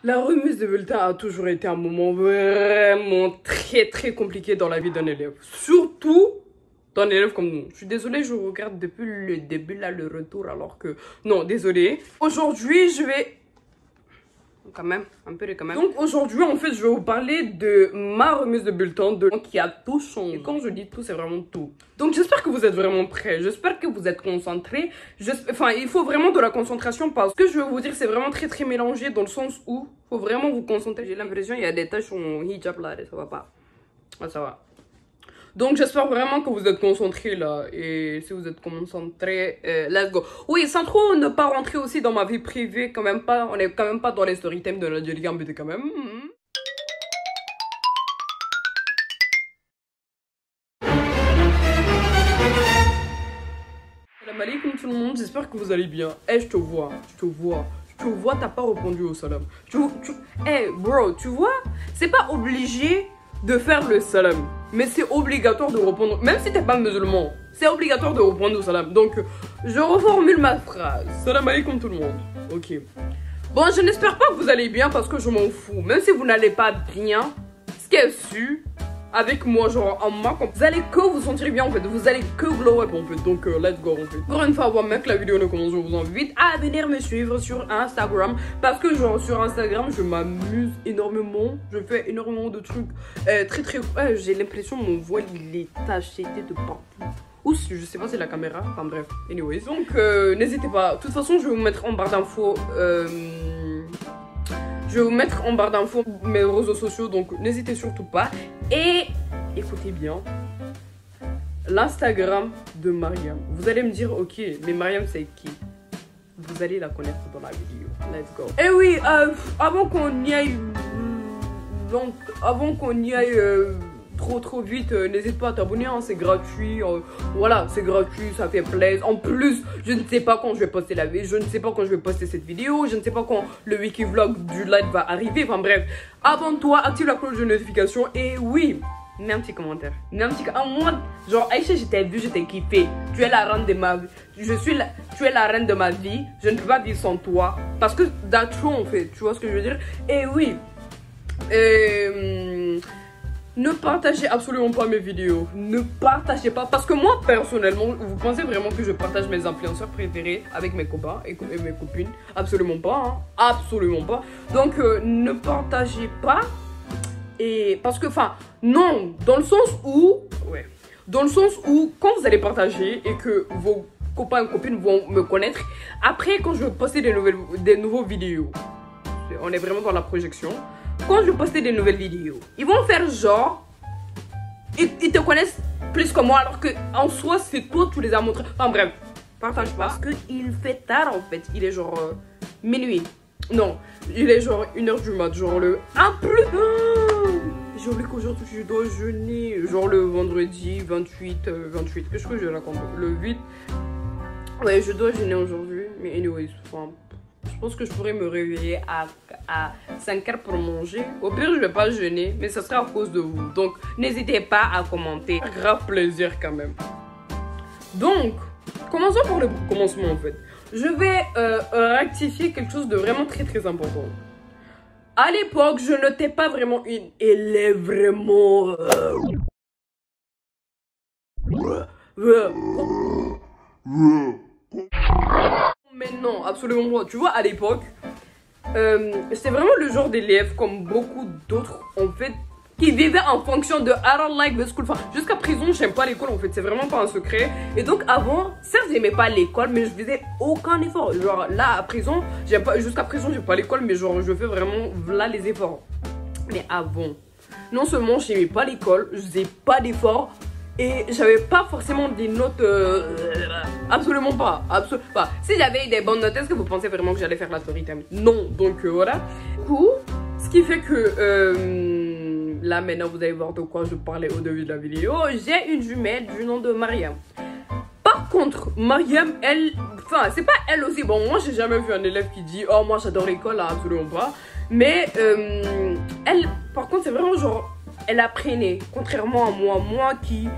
La remise de bulletin a toujours été un moment vraiment très compliqué dans la vie d'un élève. Surtout d'un élève comme nous. Je suis désolée, je regarde depuis le début, là, le retour, alors que... Non, désolée. Aujourd'hui, je vais... Quand même, un peu de quand même. Donc aujourd'hui, en fait, je vais vous parler de ma remise de bulletin qui a tout changé. Et quand je dis tout, c'est vraiment tout. Donc j'espère que vous êtes vraiment prêts. J'espère que vous êtes concentrés. Enfin, il faut vraiment de la concentration parce que je vais vous dire, c'est vraiment très mélangé dans le sens où il faut vraiment vous concentrer. J'ai l'impression qu'il y a des taches sur mon hijab là, et ça va pas. Ah, ça va. Donc j'espère vraiment que vous êtes concentrés là. Et si vous êtes concentrés, let's go. Oui, sans trop ne pas rentrer aussi dans ma vie privée, quand même pas. On est quand même pas dans les story time de la Jelly Gambit quand même. Salam alaikum tout le monde, j'espère que vous allez bien. Je te vois, t'as pas répondu au salam. Bro, tu vois, c'est pas obligé de faire le salam, mais c'est obligatoire de répondre, même si t'es pas musulman, c'est obligatoire de répondre au salam. Donc, je reformule ma phrase. Salam alaikum tout le monde. Ok. Bon, je n'espère pas que vous allez bien parce que je m'en fous. Même si vous n'allez pas bien, ce qui est sûr, avec moi, genre en moi, vous allez que vous sentir bien en fait, vous allez que glow up en fait, donc let's go en fait. Encore une fois, avant même que la vidéo ne commence, je vous invite à venir me suivre sur Instagram parce que genre sur Instagram, je m'amuse énormément, je fais énormément de trucs j'ai l'impression mon voile il est taché de partout. Ou je sais pas si c'est la caméra, enfin bref, anyways. Donc n'hésitez pas, de toute façon je vais vous mettre en barre d'infos je vais vous mettre en barre d'infos mes réseaux sociaux, donc n'hésitez surtout pas. Et écoutez bien, l'Instagram de Mariam. Vous allez me dire, ok, mais Mariam c'est qui? Vous allez la connaître dans la vidéo. Let's go. Et oui, avant qu'on y aille, trop vite, n'hésite pas à t'abonner, hein, c'est gratuit, voilà, c'est gratuit, ça fait plaisir. En plus, je ne sais pas quand je vais poster je ne sais pas quand je vais poster cette vidéo, je ne sais pas quand le wiki vlog du live va arriver, enfin bref, abonne-toi, active la cloche de notification et oui, mets un petit commentaire, moi, genre Aïcha, j'étais vue, j'étais kiffé, tu es la reine de ma vie, tu es la reine de ma vie, je ne peux pas vivre sans toi, parce que that's true en fait, tu vois ce que je veux dire, et oui, ne partagez absolument pas mes vidéos. Ne partagez pas. Parce que moi, personnellement, vous pensez vraiment que je partage mes influenceurs préférés avec mes copains et mes copines? Absolument pas. Hein. Absolument pas. Donc, ne partagez pas. Et parce que, enfin, non. Dans le sens où... Ouais. Dans le sens où, quand vous allez partager et que vos copains et copines vont me connaître, après, quand je vais poster des nouveaux vidéos, on est vraiment dans la projection. Quand je postais des nouvelles vidéos, ils vont faire genre, ils te connaissent plus que moi, alors que en soi c'est toi tu les as montrés. Enfin bref, partage pas. Parce qu'il fait tard en fait, il est genre minuit. Non, il est genre 1h du mat, genre le... En plus, j'ai oublié qu'aujourd'hui je dois jeûner, genre le vendredi 28. Qu'est-ce que je raconte? Le 8. Ouais, je dois jeûner aujourd'hui, mais anyways, enfin... Je pense que je pourrais me réveiller à 5h pour manger. Au pire, je vais pas jeûner, mais ça sera à cause de vous. Donc, n'hésitez pas à commenter. Grave plaisir quand même. Donc, commençons par le commencement en fait. Je vais rectifier quelque chose de vraiment très important. À l'époque, je n'étais pas vraiment une élève vraiment... Mais non, absolument pas. Tu vois, à l'époque, c'était vraiment le genre d'élève, comme beaucoup d'autres, en fait, qui vivaient en fonction de I don't like the school. Enfin, jusqu'à présent, j'aime pas l'école, en fait. C'est vraiment pas un secret. Et donc, avant, certes, j'aimais pas l'école, mais je faisais aucun effort. Genre, là, à présent, jusqu'à présent, j'aime pas l'école, mais genre, je fais vraiment, là, les efforts. Mais avant, non seulement j'aimais pas l'école, je faisais pas d'efforts, et j'avais pas forcément des notes, absolument pas, Si j'avais eu des bonnes notes, est-ce que vous pensez vraiment que j'allais faire la story time? Non, donc voilà. Du coup, ce qui fait que, là maintenant vous allez voir de quoi je parlais au début de la vidéo. J'ai une jumelle du nom de Mariam. Par contre, Mariam, elle, enfin c'est pas elle aussi, bon moi j'ai jamais vu un élève qui dit oh moi j'adore l'école, là, absolument pas. Mais elle, par contre c'est vraiment genre, elle apprenait, contrairement à moi qui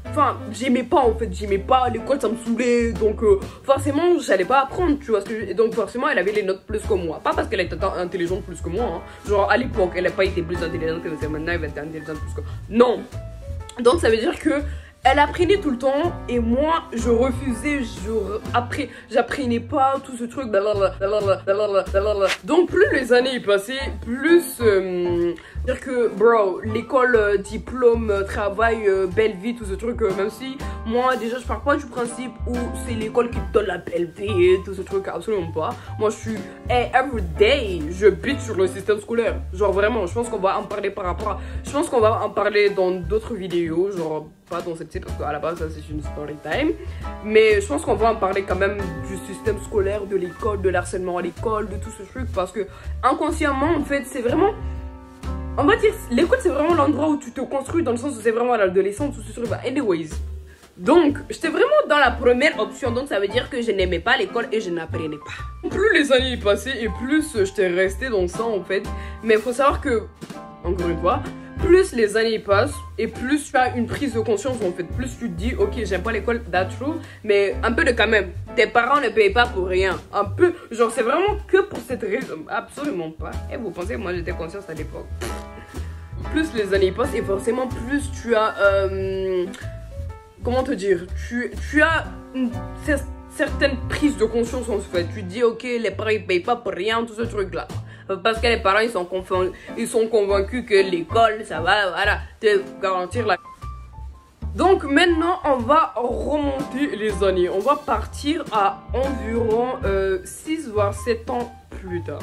enfin, j'aimais pas en fait, j'aimais pas l'école, ça me saoulait, donc forcément, j'allais pas apprendre, tu vois ce que je... Donc forcément, elle avait les notes plus que moi, pas parce qu'elle était intelligente plus que moi, hein. Genre à l'époque, elle n'a pas été plus intelligente que maintenant, elle va être intelligente plus que... Non. Donc ça veut dire que elle apprenait tout le temps et moi je refusais, j'apprenais pas tout ce truc. Donc plus les années passaient, plus dire que bro, l'école, diplôme, travail, belle vie, tout ce truc, même si moi déjà je pars pas du principe où c'est l'école qui te donne la belle vie et tout ce truc, absolument pas. Moi je suis everyday, je bitch sur le système scolaire. Genre vraiment, je pense qu'on va en parler par rapport à... Je pense qu'on va en parler dans d'autres vidéos, genre pas dans cette parce qu'à la base ça c'est une story time, mais je pense qu'on va en parler quand même du système scolaire, de l'école, de l'harcèlement à l'école, de tout ce truc, parce que inconsciemment en fait c'est vraiment, on va dire, l'école c'est vraiment l'endroit où tu te construis, dans le sens où c'est vraiment à l'adolescence, tout ce truc. Bah anyways, donc j'étais vraiment dans la première option, donc ça veut dire que je n'aimais pas l'école et je n'apprenais pas. Plus les années passaient et plus j'étais restée dans ça en fait, mais il faut savoir que, encore une fois, plus les années passent et plus tu as une prise de conscience en fait, plus tu te dis ok j'aime pas l'école, that's true, mais un peu de quand même, tes parents ne payent pas pour rien, un peu, genre c'est vraiment que pour cette raison, absolument pas. Et vous pensez moi j'étais consciente à l'époque. Plus les années passent et forcément plus tu as, comment te dire, tu as une certaine prise de conscience en fait, tu te dis ok les parents ils payent pas pour rien, tout ce truc là. Parce que les parents ils sont convaincus que l'école ça va voilà te garantir la... Donc maintenant on va remonter les années, on va partir à environ 6 voire 7 ans plus tard.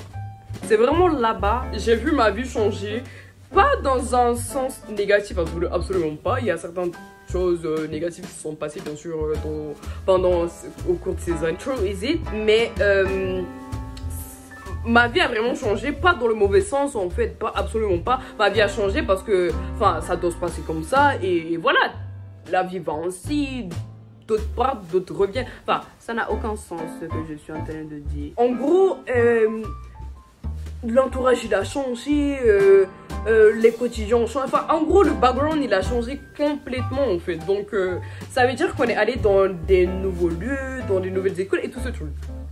C'est vraiment là-bas j'ai vu ma vie changer, pas dans un sens négatif, absolument pas, il y a certaines choses négatives qui sont passées bien sûr au cours de ces années, true is it, mais ma vie a vraiment changé, pas dans le mauvais sens en fait, pas absolument pas. Ma vie a changé parce que, enfin, ça doit se passer comme ça et voilà, la vie va ainsi, d'autres partent, d'autres reviennent. Enfin, ça n'a aucun sens ce que je suis en train de dire. En gros, l'entourage il a changé, les quotidiens ont changé. Enfin, en gros, le background il a changé complètement en fait. Donc, ça veut dire qu'on est allé dans des nouveaux lieux, dans des nouvelles écoles et tout ce truc.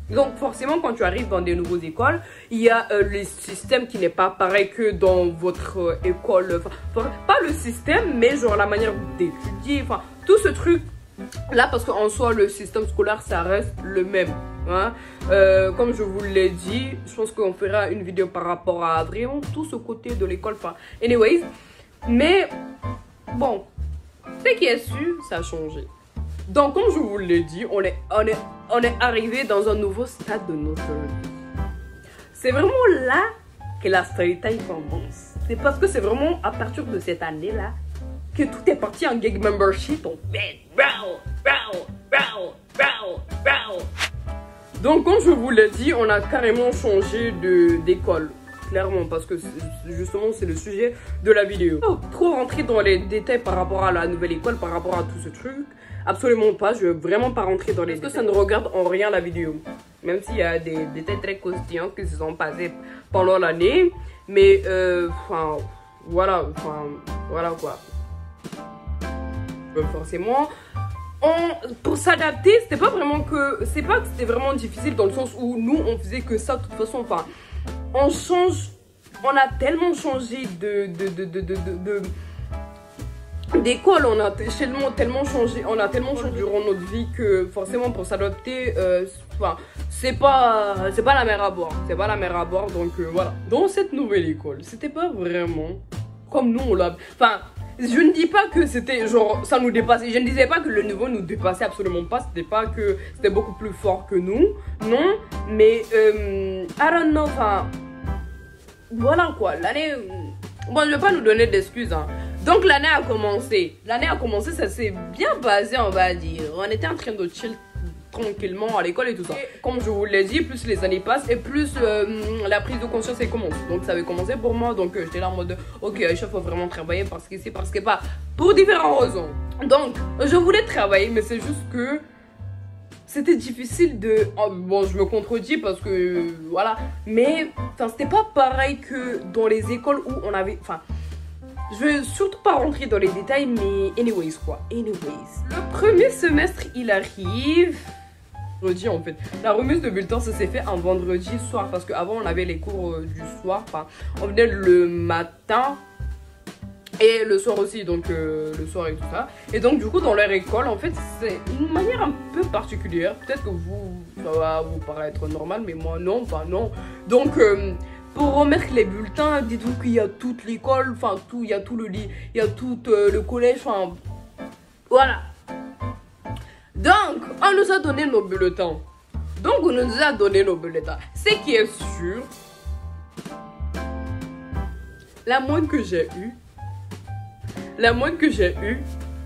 Donc forcément quand tu arrives dans des nouvelles écoles, il y a le système qui n'est pas pareil que dans votre école, enfin pas le système mais genre la manière d'étudier, enfin tout ce truc là, parce qu'en soi le système scolaire ça reste le même, hein? Comme je vous l'ai dit, je pense qu'on fera une vidéo par rapport à vraiment tout ce côté de l'école, enfin anyways, mais bon, ce qui est sûr, ça a changé. Donc comme je vous l'ai dit, on est arrivé dans un nouveau stade de notre vie. C'est vraiment là que la story time commence. C'est parce que c'est vraiment à partir de cette année là que tout est parti en gig membership. On fait donc comme je vous l'ai dit, on a carrément changé d'école. Clairement, parce que justement c'est le sujet de la vidéo. Oh, trop rentrer dans les détails par rapport à la nouvelle école, par rapport à tout ce truc. Absolument pas, je veux vraiment pas rentrer dans les détails. Parce que ça ne regarde en rien la vidéo. Même s'il y a des détails très croustillants qui se sont passés pendant l'année. Mais enfin, voilà quoi. Forcément, pour s'adapter, c'était pas vraiment que... C'est pas que c'était vraiment difficile dans le sens où nous on faisait que ça de toute façon, enfin... On a tellement changé d'école, on a tellement changé durant notre vie que forcément pour s'adapter, enfin, c'est pas la mer à boire, donc voilà. Dans cette nouvelle école, c'était pas vraiment comme nous on l'a, enfin, je ne dis pas que c'était genre ça nous dépassait, je ne disais pas que le niveau nous dépassait, absolument pas, c'était pas que c'était beaucoup plus fort que nous, non, mais I don't know, enfin voilà quoi, l'année, bon je vais pas nous donner d'excuses, hein. Donc l'année a commencé, ça s'est bien passé on va dire, on était en train de chill tranquillement à l'école et tout ça. Et comme je vous l'ai dit, plus les années passent et plus la prise de conscience elle commence. Donc ça avait commencé pour moi, donc j'étais là en mode ok, il faut vraiment travailler parce que c'est parce que pas, pour différentes raisons. Donc je voulais travailler mais c'est juste que c'était difficile de... Oh, bon, je me contredis parce que voilà, mais c'était pas pareil que dans les écoles où on avait... Enfin, Je vais surtout pas rentrer dans les détails, mais anyways quoi. Anyways. Le premier semestre, il arrive. Vendredi en fait. La remise de bulletin, ça s'est fait un vendredi soir parce qu'avant on avait les cours du soir. Enfin, on venait le matin et le soir aussi, donc le soir et tout ça. Et donc du coup dans leur école, en fait, c'est une manière un peu particulière. Peut-être que vous, ça va vous paraître normal, mais moi non, enfin non. Donc pour remettre les bulletins, dites-vous qu'il y a toute l'école, enfin tout, il y a tout le lit, il y a tout le collège, enfin voilà. Donc, on nous a donné nos bulletins. Ce qui est sûr, la moyenne que j'ai eue,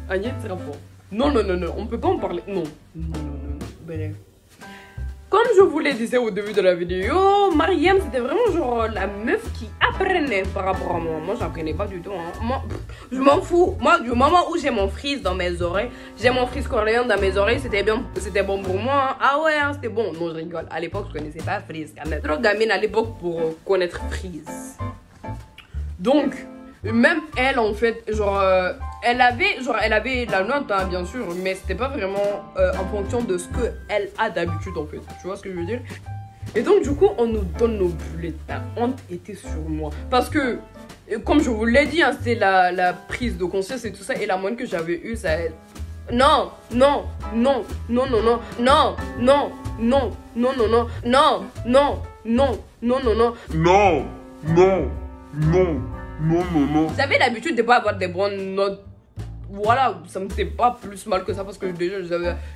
Agnès Rapport. Non, on peut pas en parler. Non. Bref. Comme je vous le disais au début de la vidéo, Mariam, c'était vraiment genre la meuf qui apprenait par rapport à moi. Moi, j'apprenais pas du tout. Hein. Moi, je m'en fous. Moi, du moment où j'ai mon frizz dans mes oreilles, j'ai mon frizz coréen dans mes oreilles, c'était bon pour moi. Hein. Ah ouais, hein, c'était bon. Non, je rigole. À l'époque, je connaissais pas frizz. Quand même. Trop gamine à l'époque pour connaître frizz. Donc, même elle, en fait, genre, elle avait la note, hein, bien sûr, mais c'était pas vraiment en fonction de ce qu'elle a d'habitude, en fait. Tu vois ce que je veux dire? Et donc, du coup, on nous donne nos bulletins. Honte était sur moi. Parce que, comme je vous l'ai dit, hein, c'est la prise de conscience et tout ça. Et la moyenne que j'avais eue, ça... Non. J'avais l'habitude de pas avoir des bonnes notes. Voilà, ça me fait pas plus mal que ça parce que déjà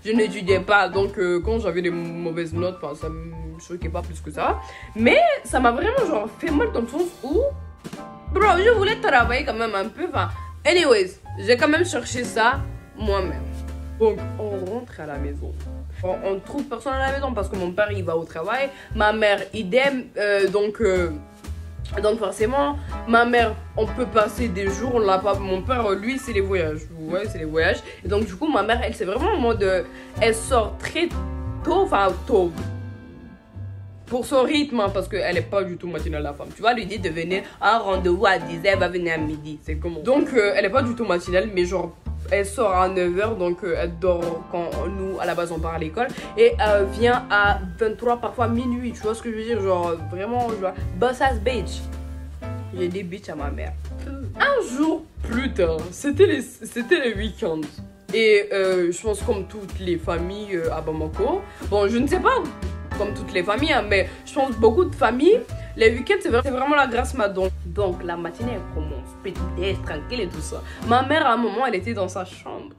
je n'étudiais pas. Donc quand j'avais des mauvaises notes, ça me choquait pas plus que ça. Mais ça m'a vraiment genre fait mal dans le sens où, bro, je voulais travailler quand même un peu. Anyways, j'ai quand même cherché ça moi-même. Donc on rentre à la maison. On trouve personne à la maison parce que mon père il va au travail, ma mère idem, donc forcément, ma mère, on peut passer des jours, on l'a pas. Mon père, lui, c'est les voyages. Vous voyez, c'est les voyages. Et donc du coup, ma mère, elle, c'est vraiment en mode, elle sort très tôt, pour son rythme, hein, parce qu'elle est pas du tout matinale, la femme. Tu vas lui dire de venir à un rendez-vous à 10h, elle va venir à midi. C'est comment? Donc elle est pas du tout matinale, mais genre elle sort à 9h, donc elle dort quand nous, à la base, on part à l'école. Et elle vient à 23, parfois minuit. Tu vois ce que je veux dire? Genre, vraiment, genre, boss ass bitch. J'ai dit bitch à ma mère. Un jour plus tard, c'était les week-ends. Et je pense comme toutes les familles à Bamako. Bon, je ne sais pas comme toutes les familles, hein, mais je pense beaucoup de familles, les week-ends, c'est vraiment la grasse mat. Donc, la matinée, elle commence, petit déj, tranquille et tout ça. Ma mère, à un moment, elle était dans sa chambre.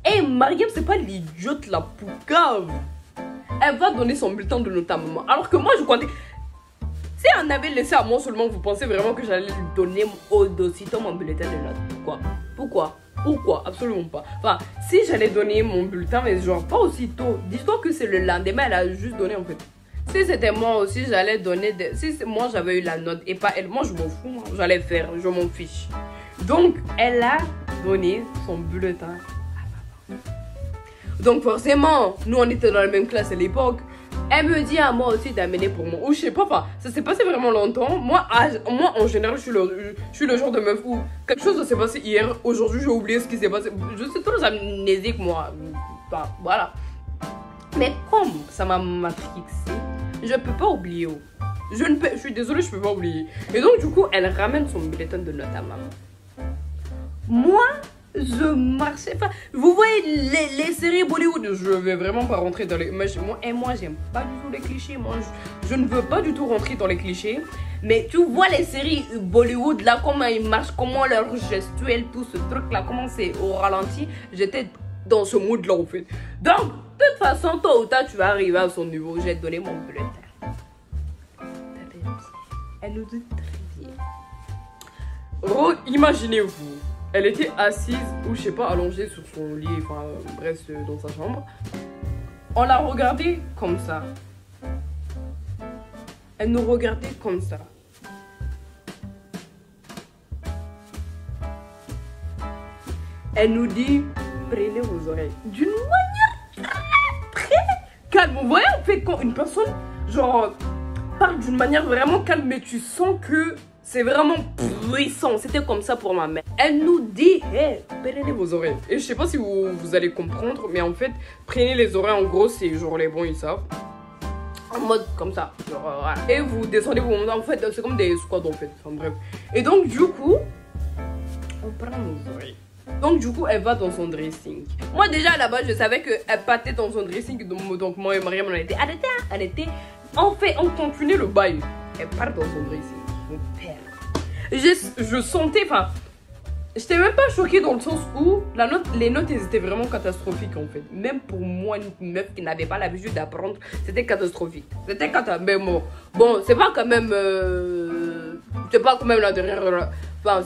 Et Mariam, c'est pas l'idiote la poucave. Elle va donner son bulletin de note à maman. Alors que moi, je comptais... Si on avait laissé à moi seulement, vous pensez vraiment que j'allais lui donner aussitôt mon bulletin de note? Pourquoi? Absolument pas. Enfin, si j'allais donner mon bulletin, mais genre pas aussitôt. Dis-toi que c'est le lendemain, elle a juste donné en fait. Si c'était moi aussi, j'allais donner des... Si moi j'avais eu la note et pas elle, moi je m'en fous, hein. J'allais faire, je m'en fiche. Donc, elle a donné son bulletin à maman. Donc forcément, nous on était dans la même classe à l'époque. Elle me dit à moi aussi d'amener pour moi. Ou je sais pas, ça s'est passé vraiment longtemps. Moi en général, je suis le genre de meuf où quelque chose s'est passé hier. Aujourd'hui, j'ai oublié ce qui s'est passé. Je suis trop amnésique, moi. Enfin, voilà. Mais comme ça m'a matrixé, je peux pas oublier. Je suis désolée, je peux pas oublier. Et donc, du coup, elle ramène son bulletin de note à maman. Moi, je marchais pas. Vous voyez les séries Bollywood, je vais vraiment pas rentrer dans les... Moi, j'aime pas du tout les clichés. Moi, je ne veux pas du tout rentrer dans les clichés. Mais tu vois les séries Bollywood, là, comment ils marchent, comment leur gestuelle, tout ce truc-là, comment c'est au ralenti. J'étais dans ce mood-là, en fait. Donc, de toute façon, tôt ou tard, tu vas arriver à son niveau. J'ai donné mon bulletin. Elle nous dit très bien. Oh, imaginez-vous. Elle était assise, ou je sais pas, allongée sur son lit, enfin bref, dans sa chambre. On la regardait comme ça. Elle nous regardait comme ça. Elle nous dit, prenez vos oreilles. D'une manière très calme. Vous voyez, en fait, quand une personne, genre, parle d'une manière vraiment calme, mais tu sens que c'est vraiment puissant. C'était comme ça pour ma mère. Elle nous dit, hey, prenez vos oreilles. Et je sais pas si vous allez comprendre, mais en fait, prenez les oreilles, en gros, c'est genre les bons, ils savent. En mode comme ça. Genre, voilà. Et vous descendez, vous montez. En fait, c'est comme des squats en fait. Enfin bref. Et donc, du coup, on prend nos oreilles. Donc, du coup, elle va dans son dressing. Moi, déjà, là-bas, je savais qu'elle partait dans son dressing. Donc, moi et Mariam, on était arrêtés. Elle était. On continuait le bail. Elle part dans son dressing. Mon père. Je sentais, enfin. J'étais même pas choquée dans le sens où les notes elles étaient vraiment catastrophiques en fait. Même pour moi, une meuf qui n'avait pas l'habitude d'apprendre, c'était catastrophique. C'était catastrophique. Mais bon, c'est pas quand même. C'est pas quand même là derrière. Enfin,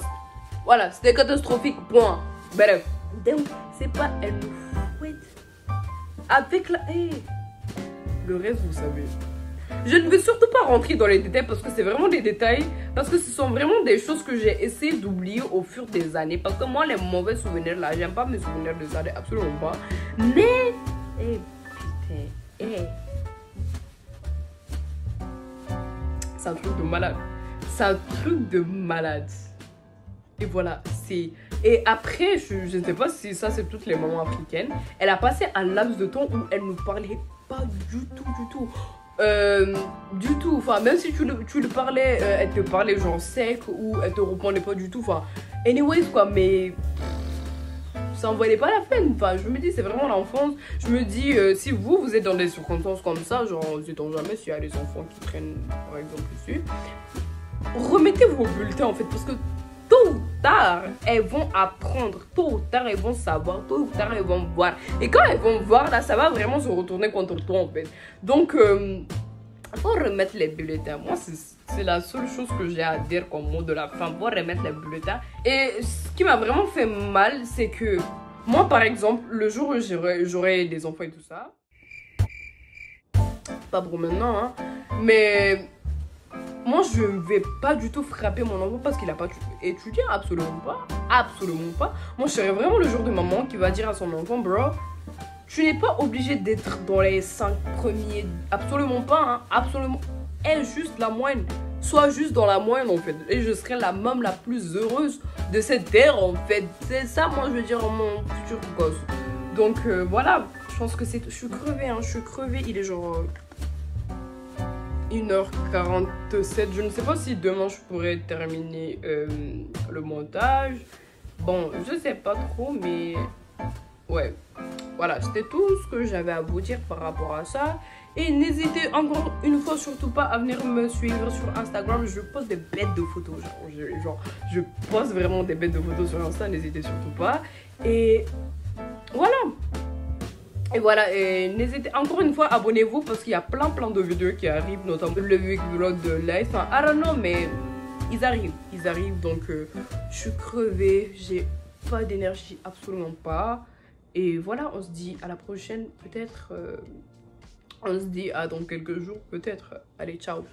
voilà, c'était catastrophique, point. Bref. Donc, c'est pas. Elle nous fouette. Avec la. Hey. Le reste, vous savez. Je ne vais surtout pas rentrer dans les détails parce que c'est vraiment des détails. Parce que ce sont vraiment des choses que j'ai essayé d'oublier au fur des années. Parce que moi, les mauvais souvenirs là, j'aime pas mes souvenirs des années, absolument pas. Mais, putain, c'est un truc de malade. C'est un truc de malade. Et voilà, c'est... Et après, je ne sais pas si ça, c'est toutes les mamans africaines. Elle a passé un laps de temps où elle ne parlait pas du tout. Du tout, enfin même si tu le parlais, elle te parlait genre sec ou elle te répondait pas du tout, enfin anyways quoi, mais ça en valait pas la peine. Enfin je me dis c'est vraiment l'enfance. Je me dis si vous êtes dans des circonstances comme ça, genre sait-on jamais s'il y a des enfants qui traînent par exemple ici, remettez vos bulletins en fait, parce que tôt ou tard, elles vont apprendre, tôt ou tard, elles vont savoir, tôt ou tard, elles vont voir. Et quand elles vont voir, là, ça va vraiment se retourner contre toi, en fait. Donc, il faut remettre les bulletins. Moi, c'est la seule chose que j'ai à dire comme mot de la fin. Faut remettre les bulletins. Et ce qui m'a vraiment fait mal, c'est que moi, par exemple, le jour où j'aurai des enfants et tout ça, pas pour maintenant, hein, mais... Moi, je ne vais pas du tout frapper mon enfant parce qu'il n'a pas étudié, absolument pas. Absolument pas. Moi, je serais vraiment le genre de maman qui va dire à son enfant, bro, tu n'es pas obligé d'être dans les 5 premiers. Absolument pas, hein. Absolument. Aie juste la moyenne. Sois juste dans la moyenne, en fait. Et je serai la maman la plus heureuse de cette terre, en fait. C'est ça, moi, je veux dire, mon futur gosse. Donc, voilà. Je pense que c'est... Je suis crevée, hein. Je suis crevée. Il est genre... 1h47, je ne sais pas si demain je pourrais terminer le montage. Bon, je sais pas trop, mais ouais. Voilà, c'était tout ce que j'avais à vous dire par rapport à ça. Et n'hésitez encore une fois surtout pas à venir me suivre sur Instagram. Je poste des bêtes de photos. Je poste vraiment des bêtes de photos sur Insta, n'hésitez surtout pas. Et voilà. Et voilà, et n'hésitez encore une fois, abonnez-vous parce qu'il y a plein de vidéos qui arrivent, notamment le vlog de live. Enfin, I don't know, mais ils arrivent, donc je suis crevée, j'ai pas d'énergie, absolument pas. Et voilà, on se dit à la prochaine, peut-être, on se dit à dans quelques jours, peut-être. Allez, ciao.